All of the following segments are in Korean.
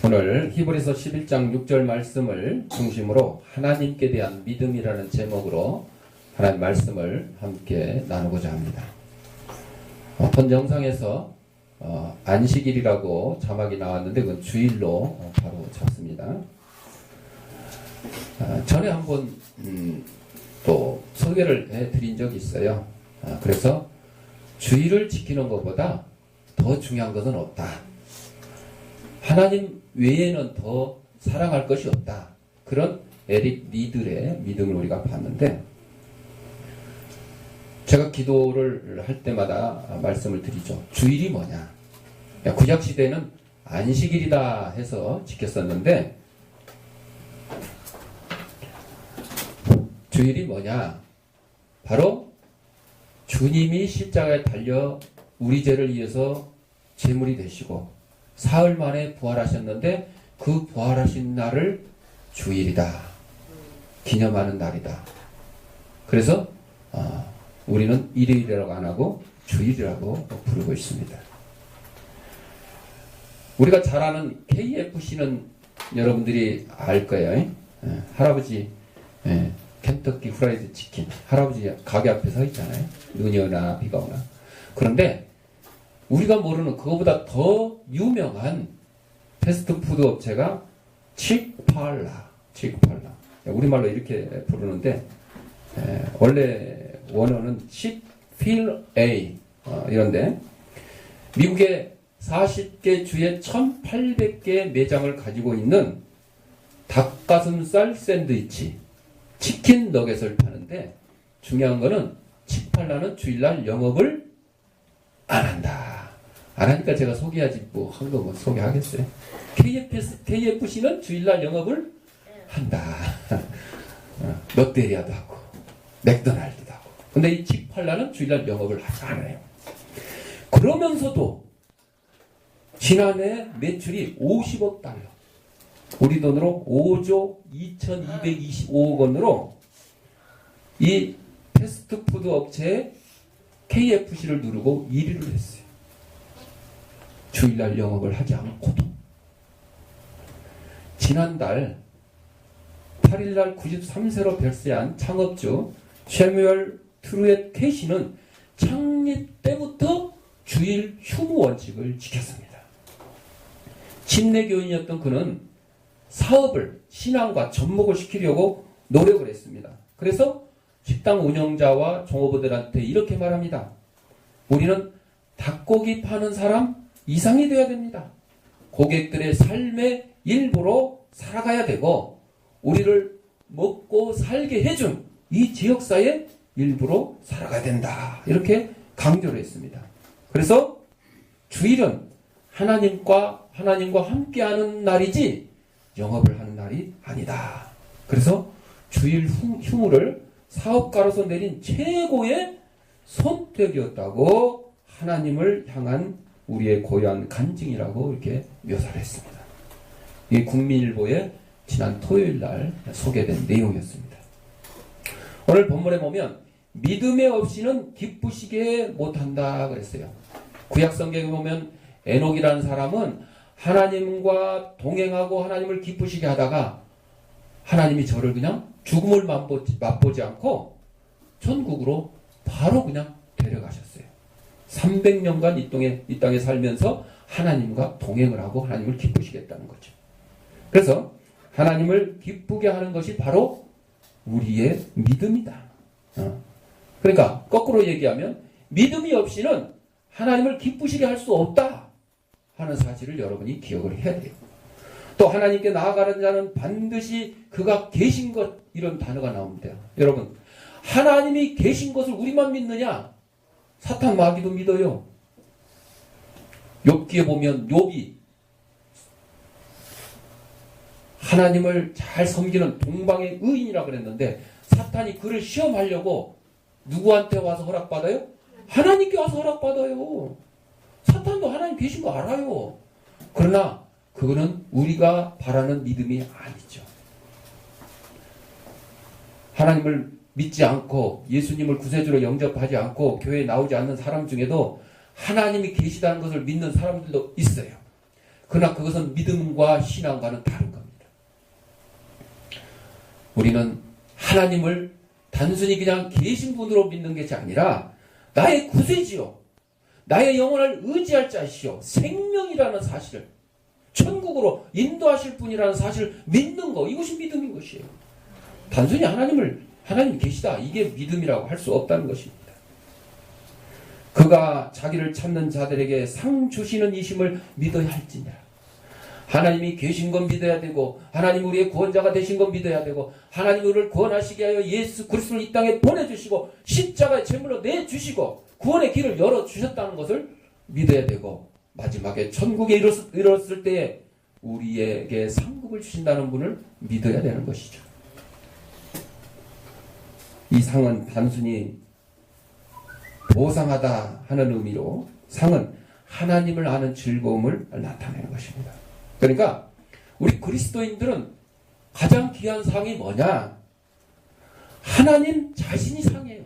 오늘 히브리서 11장 6절 말씀을 중심으로 하나님께 대한 믿음이라는 제목으로 하나님 말씀을 함께 나누고자 합니다. 본 영상에서 안식일이라고 자막이 나왔는데 그건 주일로 바로 잡습니다. 전에 한번 또 소개를 해드린 적이 있어요. 그래서 주일을 지키는 것보다 더 중요한 것은 없다. 하나님 외에는 더 사랑할 것이 없다. 그런 에릭 리들의 믿음을 우리가 봤는데, 제가 기도를 할 때마다 말씀을 드리죠. 주일이 뭐냐? 구약시대는 안식일이다 해서 지켰었는데, 주일이 뭐냐? 바로 주님이 십자가에 달려 우리 죄를 위해서 제물이 되시고 사흘 만에 부활하셨는데 그 부활하신 날을 주일이다. 기념하는 날이다. 그래서 우리는 일요일이라고 안 하고 주일이라고 부르고 있습니다. 우리가 잘 아는 KFC는 여러분들이 알 거예요. 할아버지 켄터키 후라이드 치킨, 할아버지 가게 앞에 서 있잖아요. 눈이 오나 비가 오나. 그런데 우리가 모르는 그거보다 더 유명한 패스트푸드 업체가 칙팔라. 우리말로 이렇게 부르는데 원래 원어는 칙필A 이런데 미국의 40개 주에 1800개 매장을 가지고 있는 닭가슴살 샌드위치, 치킨 너겟을 파는데 중요한 거는 칙팔라는 주일날 영업을 안 한다. 안 하니까 제가 소개하지 뭐 한 거 뭐 소개하겠어요. KFC는 주일날 영업을 한다. 롯데리아도 하고 맥도날드도 하고. 근데 이 칙팔라는 주일날 영업을 하지 않아요. 그러면서도 지난해 매출이 50억 달러. 우리 돈으로 5조 2225억 원으로 이 패스트푸드 업체에 KFC를 누르고 1위를 했어요. 주일날 영업을 하지 않고도. 지난달 8일날 93세로 별세한 창업주 셔뮤얼 트루엣 캐시는 창립 때부터 주일 휴무 원칙을 지켰습니다. 침례교인이었던 그는 사업을 신앙과 접목을 시키려고 노력을 했습니다. 그래서 식당 운영자와 종업원들한테 이렇게 말합니다. 우리는 닭고기 파는 사람 이상이 되어야 됩니다. 고객들의 삶의 일부로 살아가야 되고 우리를 먹고 살게 해준 이 지역사의 일부로 살아가야 된다. 이렇게 강조를 했습니다. 그래서 주일은 하나님과 함께하는 날이지 영업을 하는 날이 아니다. 그래서 주일 휴무를 사업가로서 내린 최고의 선택이었다고 하나님을 향한 우리의 고유한 간증이라고 이렇게 묘사를 했습니다. 이게 국민일보에 지난 토요일 날 소개된 내용이었습니다. 오늘 본문에 보면 믿음에 없이는 기쁘시게 못한다 그랬어요. 구약 성경에 보면 에녹이라는 사람은 하나님과 동행하고 하나님을 기쁘시게 하다가 하나님이 저를 그냥 죽음을 맛보지 않고 천국으로 바로 그냥 데려가셨어요. 300년간 이 땅에 살면서 하나님과 동행을 하고 하나님을 기쁘시겠다는 거죠. 그래서 하나님을 기쁘게 하는 것이 바로 우리의 믿음이다. 그러니까 거꾸로 얘기하면 믿음이 없이는 하나님을 기쁘시게 할 수 없다 하는 사실을 여러분이 기억을 해야 돼요. 또 하나님께 나아가는 자는 반드시 그가 계신 것, 이런 단어가 나옵니다. 여러분, 하나님이 계신 것을 우리만 믿느냐? 사탄 마귀도 믿어요. 욥기에 보면 욥이 하나님을 잘 섬기는 동방의 의인이라고 그랬는데 사탄이 그를 시험하려고 누구한테 와서 허락받아요? 하나님께 와서 허락받아요. 사탄도 하나님 계신 거 알아요. 그러나 그거는 우리가 바라는 믿음이 아니죠. 하나님을 믿지 않고 예수님을 구세주로 영접하지 않고 교회에 나오지 않는 사람 중에도 하나님이 계시다는 것을 믿는 사람들도 있어요. 그러나 그것은 믿음과 신앙과는 다른 겁니다. 우리는 하나님을 단순히 그냥 계신 분으로 믿는 것이 아니라 나의 구세지요, 나의 영혼을 의지할 자시요, 생명이라는 사실을, 천국으로 인도하실 분이라는 사실을 믿는 거, 이것이 믿음인 것이에요. 단순히 하나님 계시다, 이게 믿음이라고 할 수 없다는 것입니다. 그가 자기를 찾는 자들에게 상 주시는 이심을 믿어야 할지니라. 하나님이 계신 건 믿어야 되고, 하나님 우리의 구원자가 되신 건 믿어야 되고, 하나님 우리를 구원하시게 하여 예수 그리스도를 이 땅에 보내주시고 십자가의 제물로 내주시고 구원의 길을 열어주셨다는 것을 믿어야 되고, 마지막에 천국에 이르렀을 때에 우리에게 상급을 주신다는 분을 믿어야 되는 것이죠. 이 상은 단순히 보상하다 하는 의미로, 상은 하나님을 아는 즐거움을 나타내는 것입니다. 그러니까 우리 그리스도인들은 가장 귀한 상이 뭐냐? 하나님 자신이 상이에요.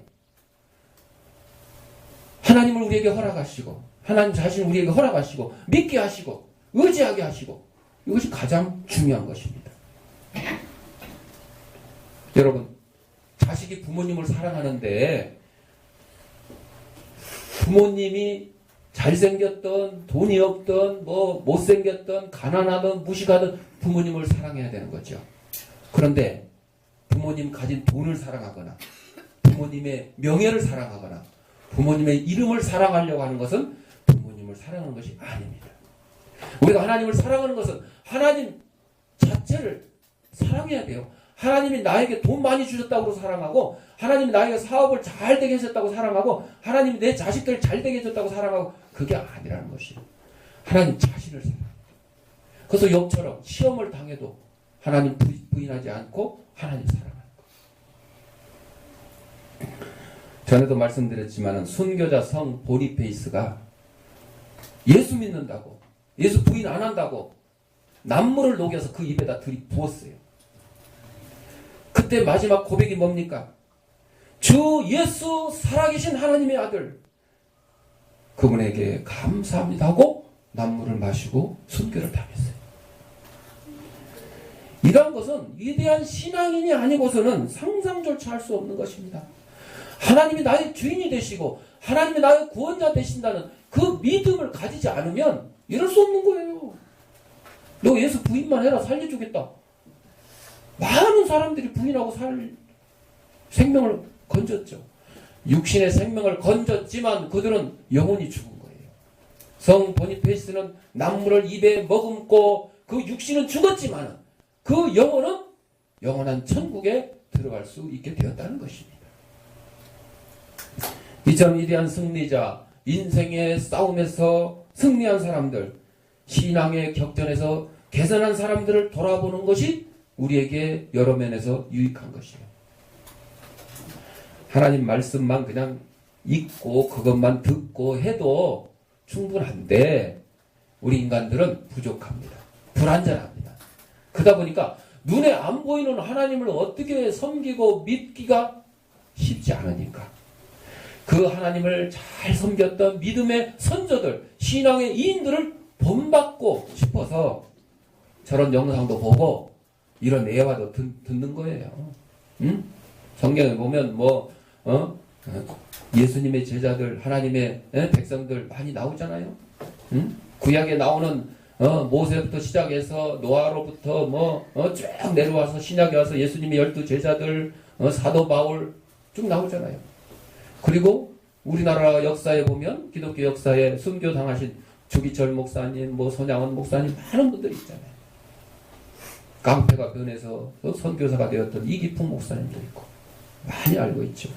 하나님을 우리에게 허락하시고, 하나님 자신을 우리에게 허락하시고, 믿게 하시고, 의지하게 하시고, 이것이 가장 중요한 것입니다. 여러분, 자식이 부모님을 사랑하는데 부모님이 잘생겼던, 돈이 없던, 못생겼던, 가난하던, 무식하던 부모님을 사랑해야 되는 거죠. 그런데 부모님 가진 돈을 사랑하거나, 부모님의 명예를 사랑하거나, 부모님의 이름을 사랑하려고 하는 것은 부모님을 사랑하는 것이 아닙니다. 우리가 하나님을 사랑하는 것은 하나님 자체를 사랑해야 돼요. 하나님이 나에게 돈 많이 주셨다고 사랑하고, 하나님이 나에게 사업을 잘 되게 하셨다고 사랑하고, 하나님이 내 자식들 잘 되게 해줬다고 사랑하고, 그게 아니라는 것이에요. 하나님 자신을 사랑합니다. 그래서 욥처럼 시험을 당해도 하나님 부인하지 않고 하나님 사랑하는 것. 전에도 말씀드렸지만 순교자 성 보니페이스가 예수 믿는다고, 예수 부인 안 한다고 남물을 녹여서 그 입에다 들이부었어요. 그때 마지막 고백이 뭡니까? 주 예수 살아계신 하나님의 아들, 그분에게 감사합니다 하고 남물을 마시고 순교를 당했어요. 이러한 것은 위대한 신앙인이 아니고서는 상상조차 할 수 없는 것입니다. 하나님이 나의 주인이 되시고 하나님이 나의 구원자 되신다는 그 믿음을 가지지 않으면 이럴 수 없는 거예요. 너 예수 부인만 해라, 살려주겠다. 많은 사람들이 부인하고 생명을 건졌죠. 육신의 생명을 건졌지만 그들은 영혼이 죽은 거예요. 성 보니페이스는 남물을 입에 머금고 그 육신은 죽었지만 그 영혼은 영원한 천국에 들어갈 수 있게 되었다는 것입니다. 이처럼 위대한 승리자, 인생의 싸움에서 승리한 사람들, 신앙의 격전에서 개선한 사람들을 돌아보는 것이 우리에게 여러 면에서 유익한 것이에요. 하나님 말씀만 그냥 읽고 그것만 듣고 해도 충분한데 우리 인간들은 부족합니다. 불완전합니다. 그러다 보니까 눈에 안 보이는 하나님을 어떻게 섬기고 믿기가 쉽지 않으니까 그 하나님을 잘 섬겼던 믿음의 선조들, 신앙의 이인들을 본받고 싶어서 저런 영상도 보고 이런 예화도 듣는 거예요. 응? 성경에 보면 예수님의 제자들, 하나님의 백성들 많이 나오잖아요. 응? 구약에 나오는 모세부터 시작해서 노아로부터 쭉 내려와서 신약에 와서 예수님의 12 제자들, 사도 바울 쭉 나오잖아요. 그리고 우리나라 역사에 보면 기독교 역사에 순교당하신 주기철 목사님, 손양원 목사님 많은 분들이 있잖아요. 깡패가 변해서 선교사가 되었던 이기풍 목사님도 있고 많이 알고 있죠.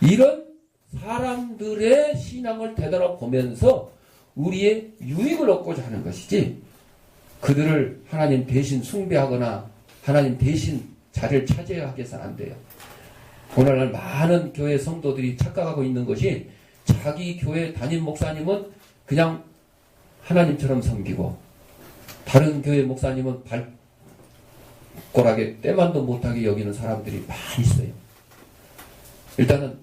이런 사람들의 신앙을 되돌아보면서 우리의 유익을 얻고자 하는 것이지 그들을 하나님 대신 숭배하거나 하나님 대신 자리를 차지해야 하겠어는 안 돼요. 오늘날 많은 교회 성도들이 착각하고 있는 것이 자기 교회 담임 목사님은 그냥 하나님처럼 섬기고 다른 교회 목사님은 발꼬락에 때만도 못하게 여기는 사람들이 많이 있어요. 일단은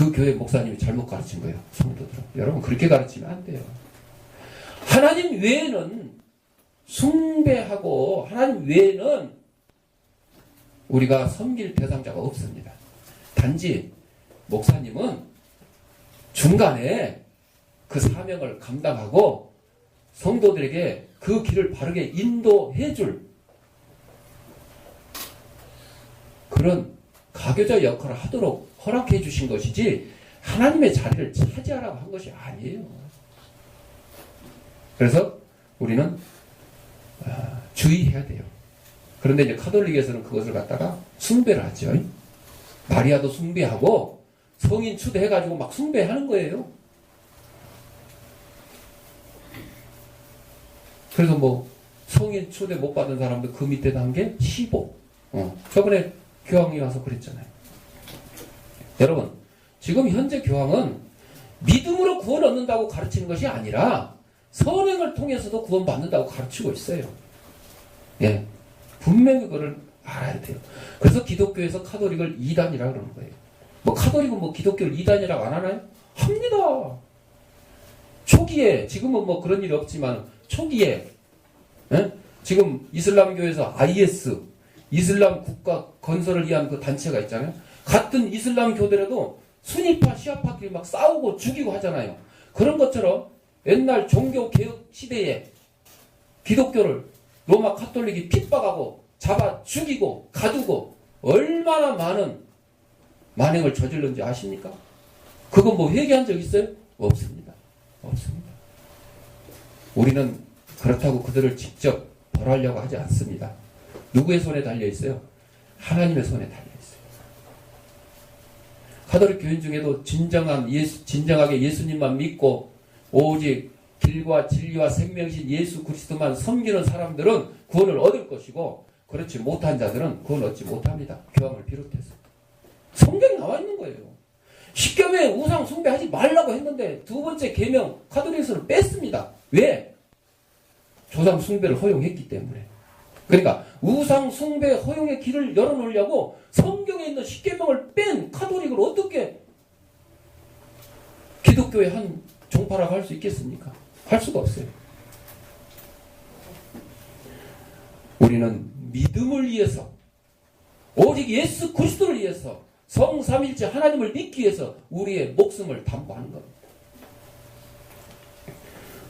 그 교회 목사님이 잘못 가르친 거예요. 성도들은. 여러분 그렇게 가르치면 안 돼요. 하나님 외에는 숭배하고 하나님 외에는 우리가 섬길 대상자가 없습니다. 단지 목사님은 중간에 그 사명을 감당하고 성도들에게 그 길을 바르게 인도해 줄 그런 가교자 역할을 하도록 허락해 주신 것이지 하나님의 자리를 차지하라고 한 것이 아니에요. 그래서 우리는 주의해야 돼요. 그런데 이제 카톨릭에서는 그것을 갖다가 숭배를 하죠. 마리아도 숭배하고 성인 추대해가지고 막 숭배하는 거예요. 그래서 뭐 성인 초대 못 받은 사람들 그 밑에 단계 15. 저번에 교황이 와서 그랬잖아요. 여러분 지금 현재 교황은 믿음으로 구원 얻는다고 가르치는 것이 아니라 선행을 통해서도 구원 받는다고 가르치고 있어요. 예, 분명히 그걸 알아야 돼요. 그래서 기독교에서 카톨릭을 이단이라고 그러는 거예요. 뭐 카톨릭은 뭐 기독교를 이단이라고 안 하나요? 합니다. 초기에 지금은 뭐 그런 일이 없지만 초기에 지금 이슬람교에서 IS 이슬람 국가 건설을 위한 그 단체가 있잖아요. 같은 이슬람 교대라도 순위파 시아파끼리 막 싸우고 죽이고 하잖아요. 그런 것처럼 옛날 종교 개혁 시대에 기독교를 로마 카톨릭이 핍박하고 잡아 죽이고 가두고 얼마나 많은 만행을 저질렀는지 아십니까? 그건 뭐 회개한 적 있어요? 없습니다. 없습니다. 우리는 그렇다고 그들을 직접 벌하려고 하지 않습니다. 누구의 손에 달려 있어요? 하나님의 손에 달려 있어요. 가톨릭 교인 중에도 진정하게 예수님만 믿고 오직 길과 진리와 생명이신 예수 그리스도만 섬기는 사람들은 구원을 얻을 것이고 그렇지 못한 자들은 구원 얻지 못합니다. 교황을 비롯해서. 성경에 나와 있는 거예요. 십계명에 우상 숭배하지 말라고 했는데 두 번째 계명 카톨릭에서는 뺐습니다. 왜? 조상 숭배를 허용했기 때문에. 그러니까 우상 숭배 허용의 길을 열어놓으려고 성경에 있는 십계명을 뺀 카톨릭을 어떻게 기독교의 한 종파라고 할 수 있겠습니까? 할 수가 없어요. 우리는 믿음을 위해서 오직 예수 그리스도를 위해서 성삼일체 하나님을 믿기 위해서 우리의 목숨을 담보하는 겁니다.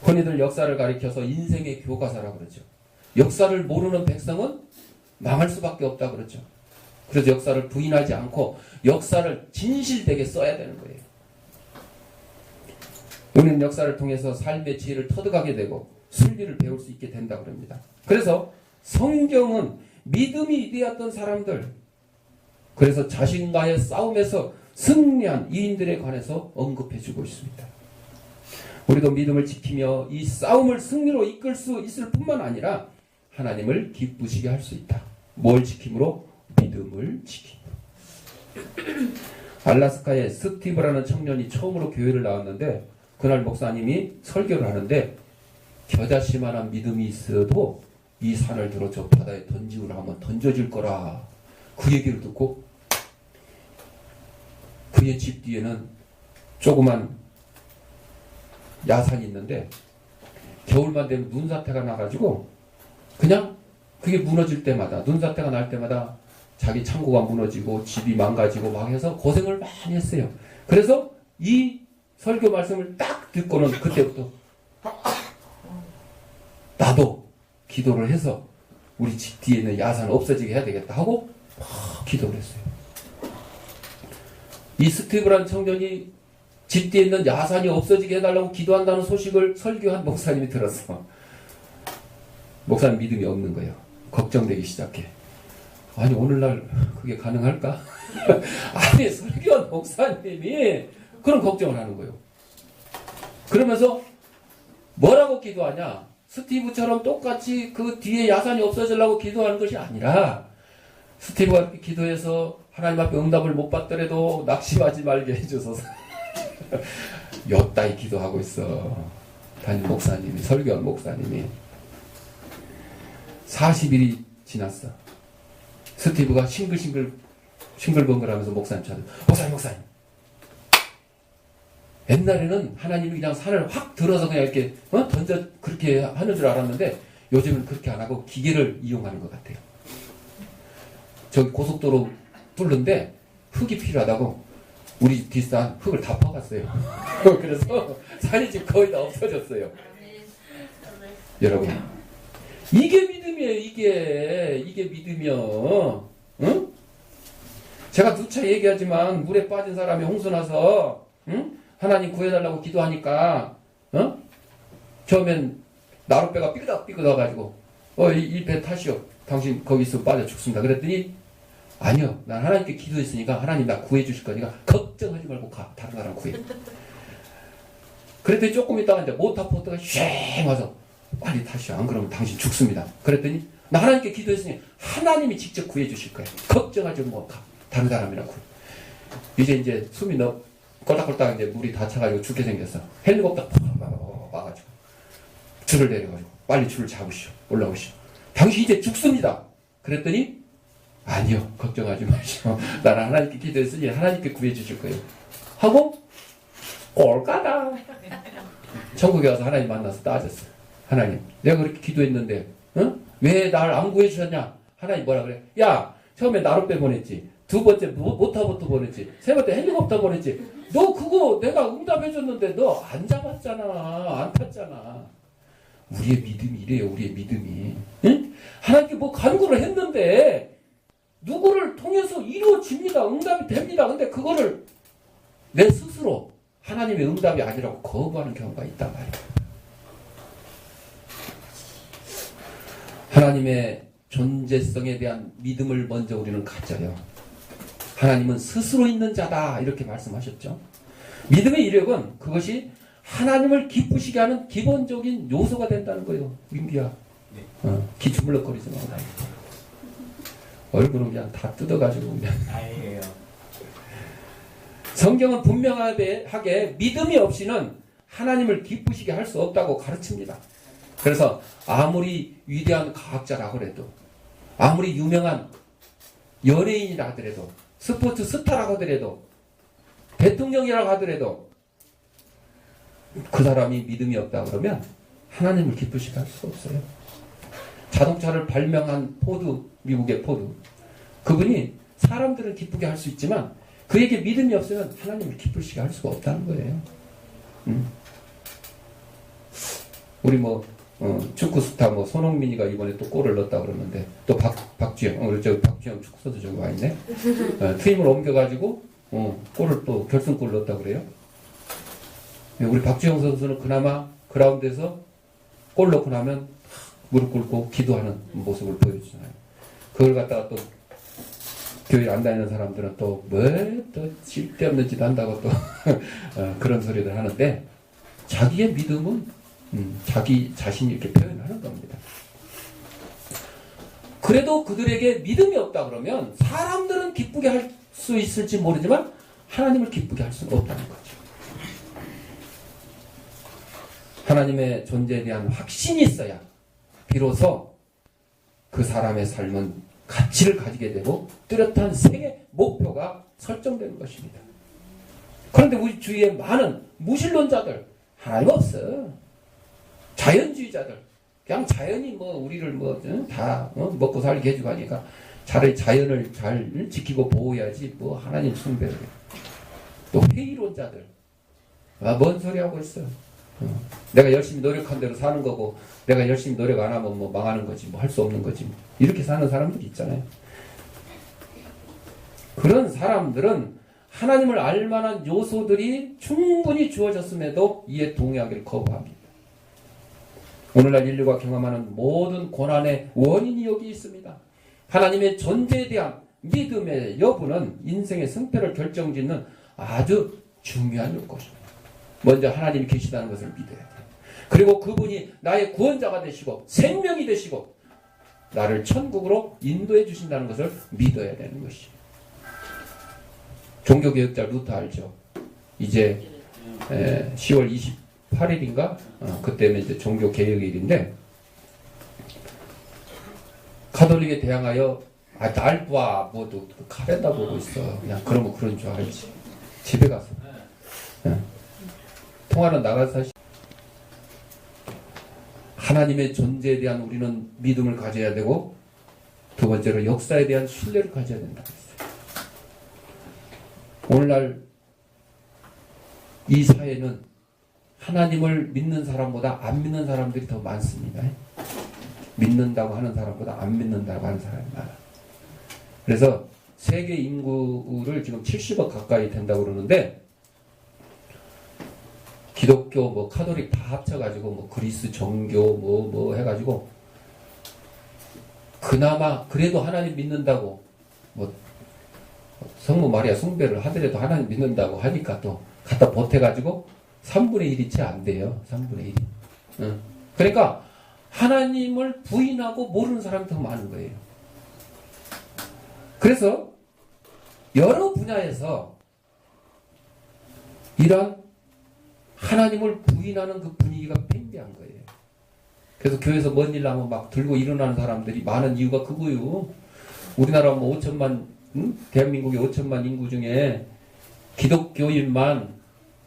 흔히들 역사를 가리켜서 인생의 교과서라고 그러죠. 역사를 모르는 백성은 망할 수밖에 없다 그러죠. 그래서 역사를 부인하지 않고 역사를 진실되게 써야 되는 거예요. 우리는 역사를 통해서 삶의 지혜를 터득하게 되고 순리를 배울 수 있게 된다 그럽니다. 그래서 성경은 믿음이 되었던 사람들, 그래서 자신과의 싸움에서 승리한 이인들에 관해서 언급해주고 있습니다. 우리도 믿음을 지키며 이 싸움을 승리로 이끌 수 있을 뿐만 아니라 하나님을 기쁘시게 할 수 있다. 뭘 지킴으로? 믿음을 지킴으로. 알라스카에 스티브라는 청년이 처음으로 교회를 나왔는데 그날 목사님이 설교를 하는데 겨자씨만한 믿음이 있어도 이 산을 들어 저 바다에 던지우라 하면 던져질 거라. 그 얘기를 듣고 그의 집 뒤에는 조그만 야산이 있는데 겨울만 되면 눈사태가 나가지고 그냥 그게 무너질 때마다 눈사태가 날 때마다 자기 창고가 무너지고 집이 망가지고 막 해서 고생을 많이 했어요. 그래서 이 설교 말씀을 딱 듣고는 그때부터 나도 기도를 해서 우리 집 뒤에 있는 야산 없어지게 해야 되겠다 하고 막 기도를 했어요. 이 스티브라는 청년이 집 뒤에 있는 야산이 없어지게 해달라고 기도한다는 소식을 설교한 목사님이 들었어. 목사님 믿음이 없는 거예요. 걱정되기 시작해. 아니 오늘날 그게 가능할까? 아니 설교한 목사님이 그런 걱정을 하는 거예요. 그러면서 뭐라고 기도하냐? 스티브처럼 똑같이 그 뒤에 야산이 없어지려고 기도하는 것이 아니라 스티브가 이렇게 기도해서 하나님 앞에 응답을 못 받더라도 낙심하지 말게 해주소서. 여따이 기도하고 있어. 담임 목사님이, 설교한 목사님이. 40일이 지났어. 스티브가 싱글벙글하면서 목사님 찾아. 목사님 옛날에는 하나님이 그냥 산을 확 들어서 그냥 이렇게 던져 그렇게 하는 줄 알았는데 요즘은 그렇게 안 하고 기계를 이용하는 것 같아요. 저기 고속도로 뚫는데 흙이 필요하다고 우리 집 뒷산 흙을 다 퍼갔어요. 그래서 산이 지금 거의 다 없어졌어요. 여러분, 이게 믿음이에요. 이게 믿음이요. 응? 제가 누차 얘기하지만 물에 빠진 사람이 홍수 나서 하나님 구해달라고 기도하니까 처음엔 나룻배가 삐그덕삐그덕가지고 이 배 타시오. 당신 거기 있으면 빠져 죽습니다. 그랬더니 아니요. 난 하나님께 기도했으니까 하나님 나 구해주실 거니까 걱정하지 말고 가. 다른 사람 구해. 그랬더니 조금 있다가 이제 모터보트가 쉐 와서 빨리 타시오. 안 그러면 당신 죽습니다. 그랬더니 나 하나님께 기도했으니 하나님이 직접 구해주실 거예요. 걱정하지 말고 가. 다른 사람이라 구해. 이제 숨이 꼴딱꼴딱 이제 물이 다 차가지고 죽게 생겼어. 헬리콥터 와가지고 줄을 내려가지고 빨리 줄을 잡으시오. 올라오시오. 당신 이제 죽습니다. 그랬더니 아니요. 걱정하지 마시오. 나는 하나님께 기도했으니 하나님께 구해주실 거예요. 하고 꼴까다 천국에 와서 하나님 만나서 따졌어. 하나님 내가 그렇게 기도했는데 왜 날 안 구해주셨냐. 하나님 뭐라 그래. 야 처음에 나룻배 보냈지. 두 번째 모터보트 보냈지. 세 번째 헬리콥터 보냈지. 너 그거 내가 응답해줬는데 너 안 잡았잖아. 안 탔잖아. 우리의 믿음이 이래요. 우리의 믿음이. 응? 하나님께 뭐 간구를 했는데 누구를 통해서 이루어집니다. 응답이 됩니다. 근데 그거를 내 스스로 하나님의 응답이 아니라고 거부하는 경우가 있단 말이에요. 하나님의 존재성에 대한 믿음을 먼저 우리는 가져요. 하나님은 스스로 있는 자다 이렇게 말씀하셨죠. 믿음의 이력은 그것이 하나님을 기쁘시게 하는 기본적인 요소가 된다는 거예요. 민기야 기주물럭거리지 마. 얼굴은 그냥 다 뜯어가지고 그냥. 아니에요. 성경은 분명하게 믿음이 없이는 하나님을 기쁘시게 할 수 없다고 가르칩니다. 그래서 아무리 위대한 과학자라고 해도 아무리 유명한 연예인이라 하더라도 스포츠 스타라고 하더라도 대통령이라고 하더라도 그 사람이 믿음이 없다 그러면 하나님을 기쁘시게 할 수가 없어요. 자동차를 발명한 포드, 미국의 포드. 그분이 사람들은 기쁘게 할 수 있지만 그에게 믿음이 없으면 하나님을 기쁘시게 할 수가 없다는 거예요. 우리 축구 스타 손흥민이가 이번에 또 골을 넣었다 그러는데 또 박주영, 박주영 축구 선수 저기 와 있네. 팀을 옮겨가지고 골을 또 결승골 넣었다 그래요. 우리 박주영 선수는 그나마 그라운드에서 골 넣고 나면 무릎 꿇고 기도하는 모습을 보여주잖아요. 그걸 갖다가 또 교회 안 다니는 사람들은 또 쓸데없는 짓 한다고 또 그런 소리를 하는데 자기의 믿음은 자기 자신이 이렇게 표현하는 겁니다. 그래도 그들에게 믿음이 없다 그러면 사람들은 기쁘게 할 수 있을지 모르지만 하나님을 기쁘게 할 수는 없다는 거죠. 하나님의 존재에 대한 확신이 있어야 비로소 그 사람의 삶은 가치를 가지게 되고 뚜렷한 생애 목표가 설정되는 것입니다. 그런데 우리 주위에 많은 무신론자들 하나님 없어. 자연주의자들 그냥 자연이 우리를 다 먹고 살게 해주고 하니까 차라리 자연을 잘 지키고 보호해야지 하나님 숭배를 해. 또 회의론자들 뭔 소리 하고 있어. 내가 열심히 노력한 대로 사는 거고 내가 열심히 노력 안 하면 망하는 거지 할 수 없는 거지 이렇게 사는 사람들이 있잖아요. 그런 사람들은 하나님을 알 만한 요소들이 충분히 주어졌음에도 이에 동의하기를 거부합니다. 오늘날 인류가 경험하는 모든 고난의 원인이 여기 있습니다. 하나님의 존재에 대한 믿음의 여부는 인생의 승패를 결정짓는 아주 중요한 요건입니다. 먼저 하나님이 계시다는 것을 믿어야 돼요. 그리고 그분이 나의 구원자가 되시고 생명이 되시고 나를 천국으로 인도해 주신다는 것을 믿어야 되는 것이죠. 종교개혁자 루터 알죠? 이제 10월 28일인가? 그때는 이제 종교개혁일인데 카톨릭에 대항하여 날 봐, 칼에다 보고 있어. 그냥 그러면 그런 줄 알지. 집에 가서. 통하는 나가사 하나님의 존재에 대한 우리는 믿음을 가져야 되고, 두 번째로 역사에 대한 신뢰를 가져야 된다고 했어요. 오늘날 이 사회는 하나님을 믿는 사람보다 안 믿는 사람들이 더 많습니다. 믿는다고 하는 사람보다 안 믿는다고 하는 사람이 많아. 그래서 세계 인구를 지금 70억 가까이 된다고 그러는데, 기독교, 뭐, 카톨릭 다 합쳐가지고, 뭐, 그리스 정교, 뭐 해가지고, 그나마, 그래도 하나님 믿는다고, 뭐, 성모 마리아 숭배를 하더라도 하나님 믿는다고 하니까 또, 갖다 보태가지고, 3분의 1이 채 안 돼요. 3분의 1이. 응. 그러니까, 하나님을 부인하고 모르는 사람이 더 많은 거예요. 그래서, 여러 분야에서, 이러한 하나님을 부인하는 그 분위기가 팽배한 거예요. 그래서 교회에서 뭔 일 나면 막 들고 일어나는 사람들이 많은 이유가 그거요. 우리나라 뭐 5천만, 대한민국의 5천만 인구 중에 기독교인만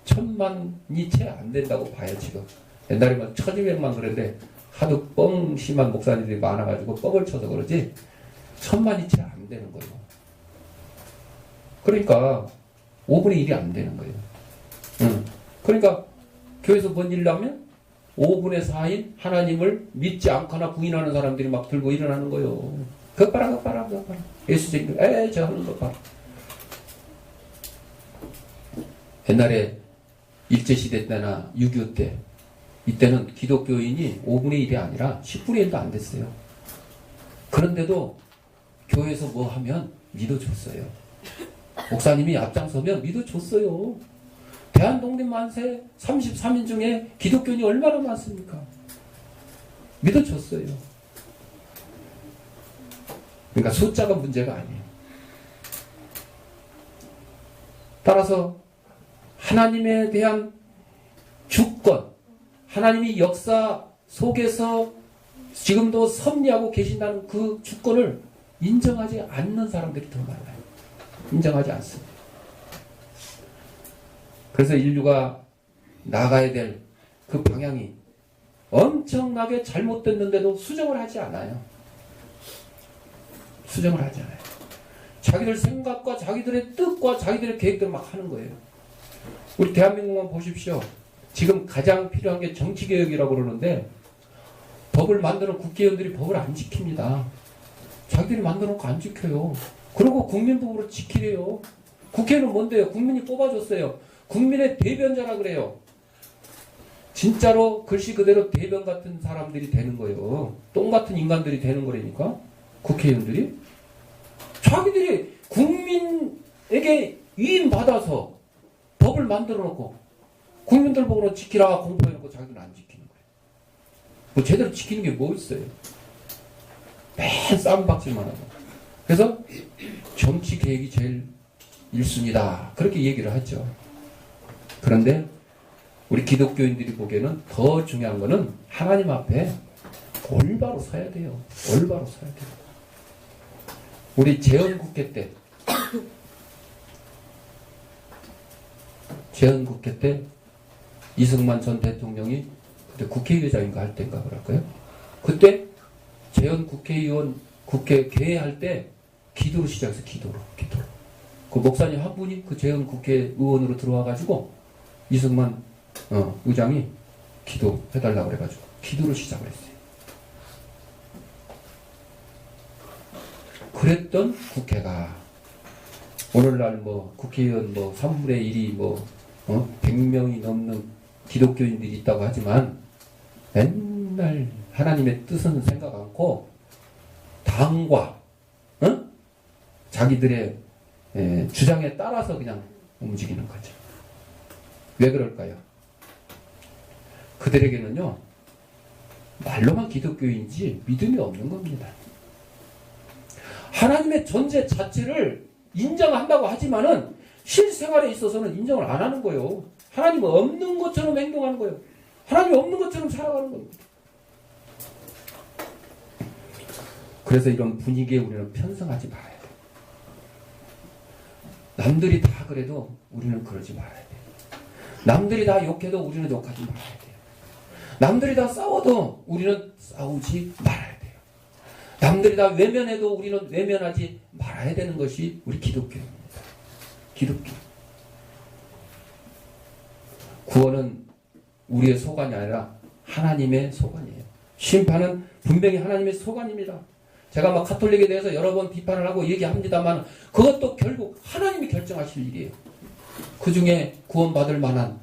1,000만이 채 안 된다고 봐요, 지금. 옛날에 막 1,200만 그랬는데 하도 뻥 심한 목사님들이 많아가지고 뻥을 쳐서 그러지 1,000만이 채 안 되는 거예요. 그러니까 5분의 1이 안 되는 거예요. 그러니까 교회에서 뭔 일 나면 5분의 4인 하나님을 믿지 않거나 부인하는 사람들이 막 들고 일어나는 거예요. 그거 봐라. 예수님, 저 하는 거 봐라. 옛날에 일제시대 때나 6.25 때, 이때는 기독교인이 5분의 1이 아니라 10분의 1도 안 됐어요. 그런데도 교회에서 뭐 하면 믿어줬어요. 목사님이 앞장서면 믿어줬어요. 대한독립 만세 33인 중에 기독교인이 얼마나 많습니까? 믿어줬어요. 그러니까 숫자가 문제가 아니에요. 따라서 하나님에 대한 주권, 하나님이 역사 속에서 지금도 섭리하고 계신다는 그 주권을 인정하지 않는 사람들이 더 많아요. 인정하지 않습니다. 그래서 인류가 나가야 될 그 방향이 엄청나게 잘못됐는데도 수정을 하지 않아요. 수정을 하지 않아요. 자기들 생각과 자기들의 뜻과 자기들의 계획대로 막 하는 거예요. 우리 대한민국만 보십시오. 지금 가장 필요한 게 정치개혁이라고 그러는데 법을 만드는 국회의원들이 법을 안 지킵니다. 자기들이 만들어 놓고 안 지켜요. 그리고 국민법으로 지키래요. 국회는 뭔데요? 국민이 뽑아줬어요. 국민의 대변자라 그래요. 진짜로 글씨 그대로 대변 같은 사람들이 되는 거예요. 똥 같은 인간들이 되는 거라니까. 국회의원들이. 자기들이 국민에게 위임받아서 법을 만들어 놓고 국민들 보고 지키라 공포해 놓고 자기들은 안 지키는 거예요. 뭐 제대로 지키는 게 뭐 있어요. 맨 쌈박질만 하고. 그래서 정치 개혁이 제일 1순위다. 그렇게 얘기를 하죠. 그런데 우리 기독교인들이 보기에는 더 중요한 거는 하나님 앞에 올바로 서야 돼요. 올바로 서야 돼요. 우리 재헌국회 때 이승만 전 대통령이 그때 국회의장인가 할 때인가 그럴까요? 그때 재헌국회의원 국회 개회할 때 기도로 시작해서 기도로. 그 목사님 한 분이 그 재헌국회의원으로 들어와가지고 이승만 의장이 기도해달라고 그래가지고 기도를 시작을 했어요. 그랬던 국회가 오늘날 뭐 국회의원 뭐 3분의 1이 100명이 넘는 기독교인들이 있다고 하지만 맨날 하나님의 뜻은 생각 않고 당과 자기들의 주장에 따라서 그냥 움직이는 거죠. 왜 그럴까요? 그들에게는요 말로만 기독교인지 믿음이 없는 겁니다. 하나님의 존재 자체를 인정한다고 하지만은 실생활에 있어서는 인정을 안 하는 거예요. 하나님은 없는 것처럼 행동하는 거예요. 하나님이 없는 것처럼 살아가는 겁니다. 그래서 이런 분위기에 우리는 편성하지 말아야 돼요. 남들이 다 그래도 우리는 그러지 말아야 돼요. 남들이 다 욕해도 우리는 욕하지 말아야 돼요. 남들이 다 싸워도 우리는 싸우지 말아야 돼요. 남들이 다 외면해도 우리는 외면하지 말아야 되는 것이 우리 기독교입니다. 기독교. 구원은 우리의 소관이 아니라 하나님의 소관이에요. 심판은 분명히 하나님의 소관입니다. 제가 막 가톨릭에 대해서 여러 번 비판을 하고 얘기합니다만 그것도 결국 하나님이 결정하실 일이에요. 그 중에 구원받을 만한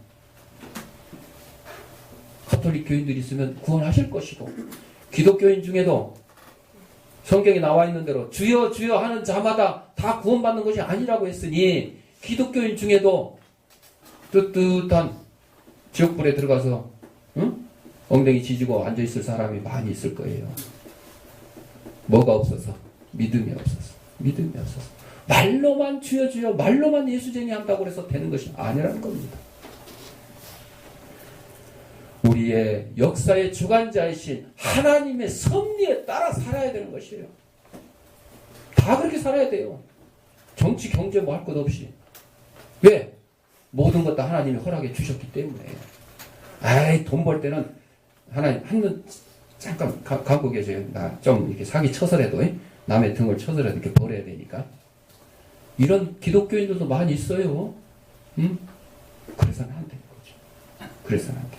가톨릭 교인들이 있으면 구원하실 것이고, 기독교인 중에도 성경에 나와 있는 대로 주여 주여 하는 자마다 다 구원받는 것이 아니라고 했으니 기독교인 중에도 뜨뜻한 지옥불에 들어가서 엉덩이 지지고 앉아있을 사람이 많이 있을 거예요. 뭐가 없어서? 믿음이 없어서. 믿음이 없어서. 말로만 주여 주여, 말로만 예수쟁이 한다고 해서 되는 것이 아니라는 겁니다. 우리의 역사의 주관자이신 하나님의 섭리에 따라 살아야 되는 것이에요. 다 그렇게 살아야 돼요. 정치, 경제 뭐 할 것 없이. 왜? 모든 것 다 하나님이 허락해 주셨기 때문에. 아이, 돈 벌 때는 하나님, 한눈 잠깐 감고 계세요. 나 좀 이렇게 사기 쳐서라도, 남의 등을 쳐서라도 이렇게 벌어야 되니까. 이런 기독교인들도 많이 있어요. 응? 그래서는 안 되는 거죠. 그래서는 안 돼.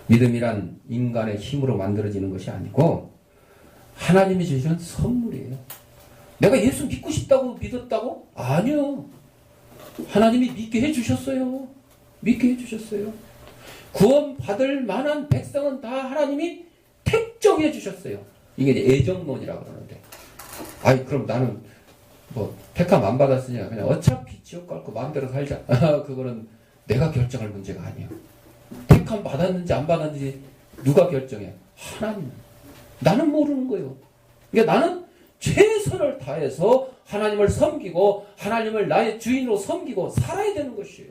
믿음이란 인간의 힘으로 만들어지는 것이 아니고 하나님이 주신 선물이에요. 내가 예수 믿고 싶다고 믿었다고? 아니요. 하나님이 믿게 해주셨어요. 믿게 해주셨어요. 구원받을 만한 백성은 다 하나님이 택정해 주셨어요. 이게 이제 애정론이라고 그러는데, 아이 그럼 나는 뭐 택함 안 받았으니까 그냥 어차피 지옥 갈 거 마음대로 살자. 그거는 내가 결정할 문제가 아니에요. 택함 받았는지 안 받았는지 누가 결정해? 하나님. 나는 모르는 거예요. 그러니까 나는 최선을 다해서 하나님을 섬기고 하나님을 나의 주인으로 섬기고 살아야 되는 것이에요.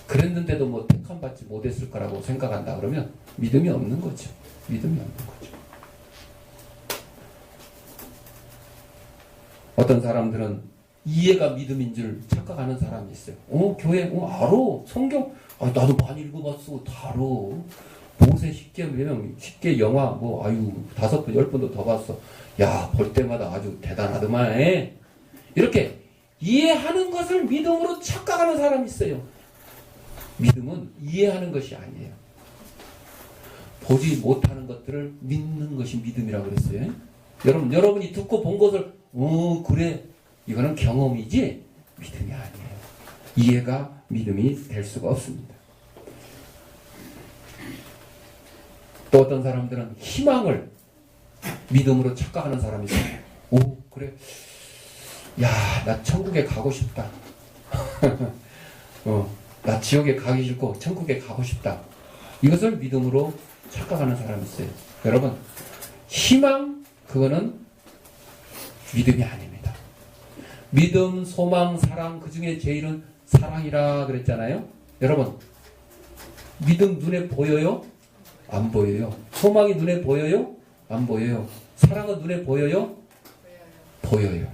그랬는데도 뭐 택함 받지 못했을 거라고 생각한다 그러면 믿음이 없는 거죠. 믿음이 없는 거죠. 어떤 사람들은 이해가 믿음인 줄 착각하는 사람이 있어요. 교회, 알아. 성경, 나도 많이 읽어봤어. 다 알아. 모세 10개 영화, 5번, 10번도 더 봤어. 야, 볼 때마다 아주 대단하더만. 이렇게 이해하는 것을 믿음으로 착각하는 사람이 있어요. 믿음은 이해하는 것이 아니에요. 보지 못하는 것들을 믿는 것이 믿음이라고 그랬어요. 여러분이 듣고 본 것을, 그래. 이거는 경험이지 믿음이 아니에요. 이해가 믿음이 될 수가 없습니다. 또 어떤 사람들은 희망을 믿음으로 착각하는 사람이 있어요. 그래. 야, 나 천국에 가고 싶다. 나 지옥에 가기 싫고 천국에 가고 싶다. 이것을 믿음으로 착각하는 사람이 있어요. 여러분, 희망, 그거는 믿음이 아닙니다. 믿음, 소망, 사랑, 그 중에 제일은 사랑이라 그랬잖아요. 여러분, 믿음 눈에 보여요? 안 보여요. 소망이 눈에 보여요? 안 보여요. 사랑은 눈에 보여요? 보여요.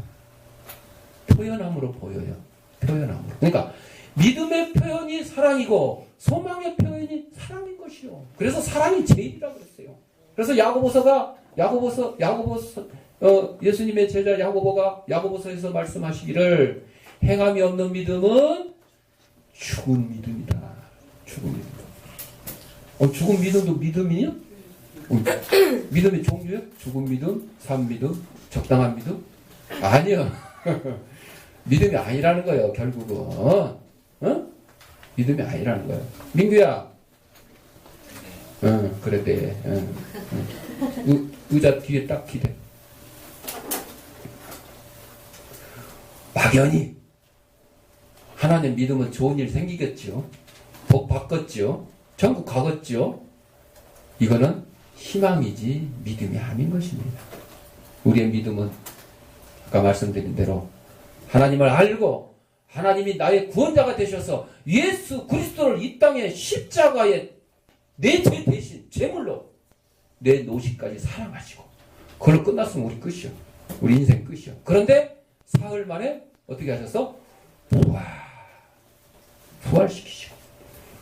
표현함으로 보여요. 표현함으로. 그러니까 믿음의 표현이 사랑이고 소망의 표현이 사랑인 것이요. 그래서 사랑이 제일이라고 그랬어요. 그래서 예수님의 제자 야고보가 야고보서에서 말씀하시기를 행함이 없는 믿음은 죽은 믿음이다. 죽은 믿음. 죽은 믿음도 믿음이요? 믿음의 종류요? 죽은 믿음, 산 믿음, 적당한 믿음? 아니요. 믿음이 아니라는 거예요, 결국은. 믿음이 아니라는 거예요. 민규야. 그래, 네. 의자 뒤에 딱 기대. 막연히 하나님 믿으면 좋은 일 생기겠죠. 복 받겠죠. 천국 가겠죠. 이거는 희망이지 믿음이 아닌 것입니다. 우리의 믿음은 아까 말씀드린 대로 하나님을 알고 하나님이 나의 구원자가 되셔서 예수 그리스도를 이 땅에 십자가에 내 죄 대신 제물로 내 노시까지 사랑하시고 그걸로 끝났으면 우리 끝이요. 우리 인생 끝이요. 그런데 사흘 만에 어떻게 하셔서 부활시키시고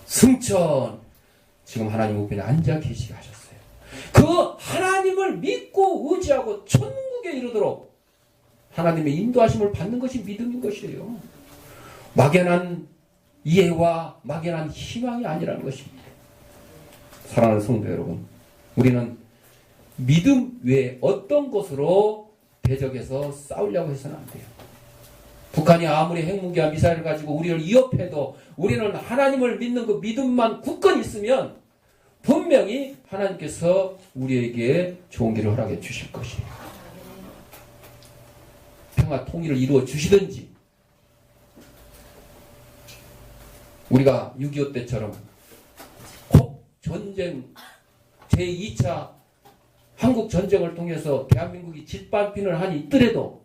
승천 지금 하나님 우편에 앉아 계시게 하셨어요. 그 하나님을 믿고 의지하고 천국에 이르도록 하나님의 인도하심을 받는 것이 믿음인 것이에요. 막연한 이해와 막연한 희망이 아니라는 것입니다. 사랑하는 성도 여러분, 우리는 믿음 외에 어떤 것으로 대적해서 싸우려고 해서는 안 돼요. 북한이 아무리 핵무기와 미사일을 가지고 우리를 위협해도 우리는 하나님을 믿는 그 믿음만 굳건히 있으면 분명히 하나님께서 우리에게 좋은 길을 허락해 주실 것이에요. 평화 통일을 이루어 주시든지, 우리가 6.25 때처럼 혹 전쟁 제2차 한국 전쟁을 통해서 대한민국이 짓밟히는 한이 있더라도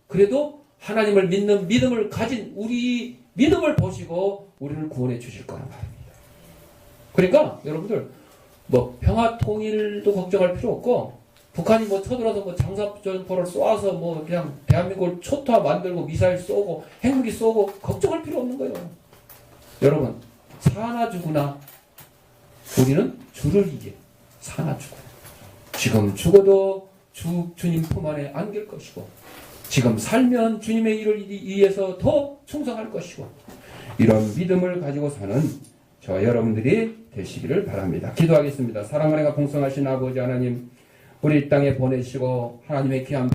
그래도 하나님을 믿는 믿음을 가진 우리 믿음을 보시고 우리를 구원해 주실 거란 말입니다. 그러니까 여러분들 뭐 평화 통일도 걱정할 필요 없고, 북한이 뭐 쳐들어서 뭐 장사전포를 쏘아서 뭐 그냥 대한민국을 초토화 만들고 미사일 쏘고 핵무기 쏘고 걱정할 필요 없는 거예요. 여러분, 사나 죽으나 우리는 주를 위해 사나 죽으나 지금 죽어도 주님 품 안에 안길 것이고, 지금 살면 주님의 일을 위해서 더 충성할 것이고, 이런 믿음을 가지고 사는 저 여러분들이 되시기를 바랍니다. 기도하겠습니다. 사랑하는 공성하신 아버지 하나님, 우리 이 땅에 보내시고 하나님의 귀한